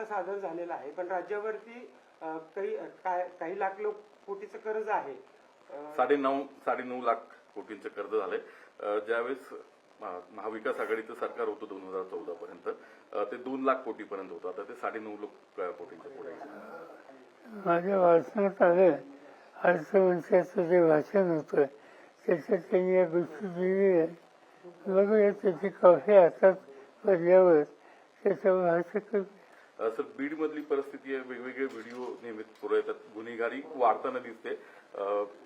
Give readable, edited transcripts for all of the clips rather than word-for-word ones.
आता सादर झालेला आहे, पण राज्यावरती काही लाख कोटीचं कर्ज आहे. 9.5 लाख कोटींचं कर्ज झालंय. ज्यावेळेस महाविकास आघाडीचं सरकार होतं 2014 पर्यंत ते 2 लाख कोटीपर्यंत होतं. आता ते 9.5 लाख कोटींच्या पुढे. माझ्या वाचनात आलं अर्थमंत्र्याचं जे भाषण होतं त्याच्यात त्यांनी या गोष्टी दिली आहे. बघूया त्याची कॉफी हातात पडल्यावर त्याच्यावर भाष्य करू. सर, बीड मधली परिस्थिती आहे. वेगवेगळे व्हिडिओ नेहमी पुढे येतात. गुन्हेगारी वाढताना दिसते.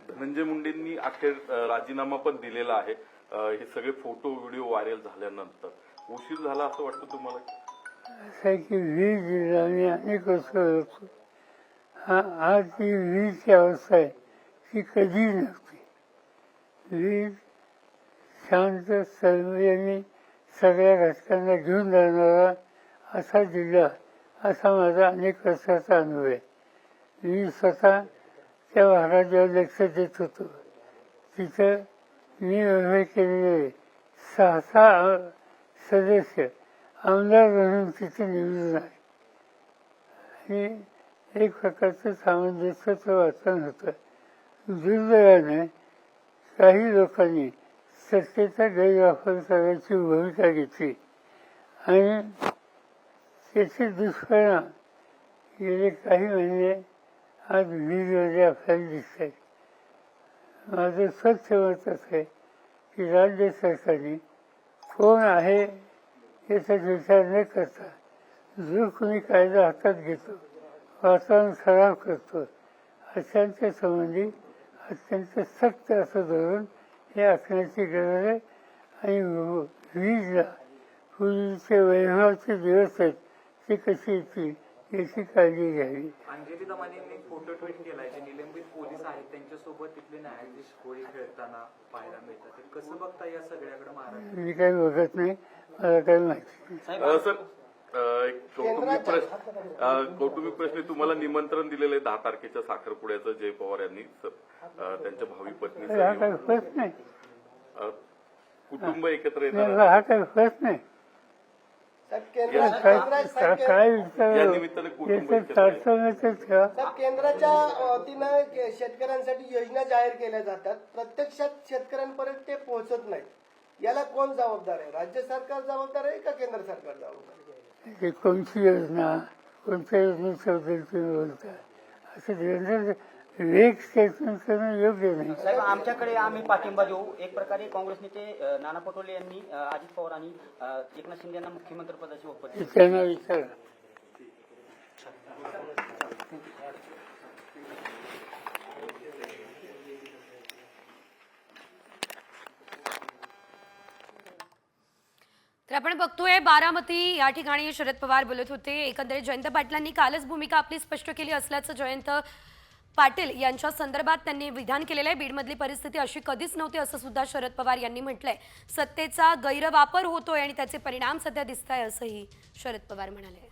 धनंजय मुंडेंनी अखेर राजीनामा पण दिलेला आहे. हे सगळे फोटो व्हिडिओ व्हायरल झाल्यानंतर उशीर झाला असं वाटतं तुम्हाला? असं आहे की वीज जिल्ह्याने अनेक वर्ष होतो. आज जी वीजची अवस्था आहे ती कधी नव्हती. वीज शांत संयमी सगळ्या घटकांना घेऊन जाणारा असा जिल्हा, असा माझा अनेक वर्षाचा अनुभव आहे. मी स्वतः त्या भागात जेव्हा लक्ष देत होतो तिथं मी उभे केलेले 6 सदस्य आमदार म्हणून तिथे निवडून आहे. आणि एक प्रकारचं सामंजस्याचं वातावरण होतं. दुर्दैवाने काही लोकांनी सत्तेचा गैरवापर करायची भूमिका घेतली आणि त्याचे दुष्परिणाम गेले काही महिने आज वीजमध्ये आपल्याला दिसत आहेत. माझं स्वच्छ मत असं आहे की राज्य सरकारने कोण आहे याचा विचार न करता जो कोणी कायदा हातात घेतो, वातावरण खराब करतो, अशांच्या संबंधी अत्यंत सक्त असं धोरण हे आखण्याची गरज आहे. आणि वीजला पूर्वीचे वैभवाचे दिवस आहेत ते कशी येतील याची काळजी घ्यावी. अंजली दमानींनी फोटो ट्विट केलाय. जे निलंबित पोलीस आहेत त्यांच्यासोबत तिथले न्यायाधीश होळी खेळताना पाहायला मिळतात. ते कसं बघता या सगळ्याकडे महाराष्ट्र? मी काही बघत नाही, मला काही माहिती नाही. सर, कौटुंबिक प्रश्न. तुम्हाला निमंत्रण दिलेलं आहे 10 तारखेच्या साखरपुड्याचं जय पवार यांनी त्यांच्या भावी पत्नी. हा काही फरक नाही. कुटुंब एकत्र येणार. हा काही फरक नाही. काय या निमित्ताने कुटुंब केंद्राच्या वतीनं शेतकऱ्यांसाठी योजना जाहीर केल्या जातात, प्रत्यक्षात शेतकऱ्यांपर्यंत ते पोहोचत नाही. याला कोण जबाबदार आहे? राज्य सरकार जबाबदार आहे का केंद्र सरकार जबाबदार आहे? कोणती योजना, कोणत्या योजनेबद्दल तुम्ही बोलता असं वेग स्टेटमेंट करणं योग्य नाही. साहेब, आमच्याकडे आम्ही पाठिंबा देऊ. एक प्रकारे काँग्रेस नेते नाना पटोले यांनी अजित पवार आणि एकनाथ शिंदे यांना मुख्यमंत्रीपदाची ऑफर दिली. त्यांना विचारा. तर आपण बघतोय बारामती या ठिकाणी शरद पवार बोलत होते. एकंदरीत जयंत पाटलांनी कालच भूमिका आपली स्पष्ट केली असल्याचं जयंत पाटील यांच्या संदर्भात त्यांनी विधान केलेलं आहे. बीडमधली परिस्थिती अशी कधीच नव्हती असं सुद्धा शरद पवार यांनी म्हटलंय. सत्तेचा गैरवापर होतोय आणि त्याचे परिणाम सध्या दिसत आहे असंही शरद पवार म्हणाले.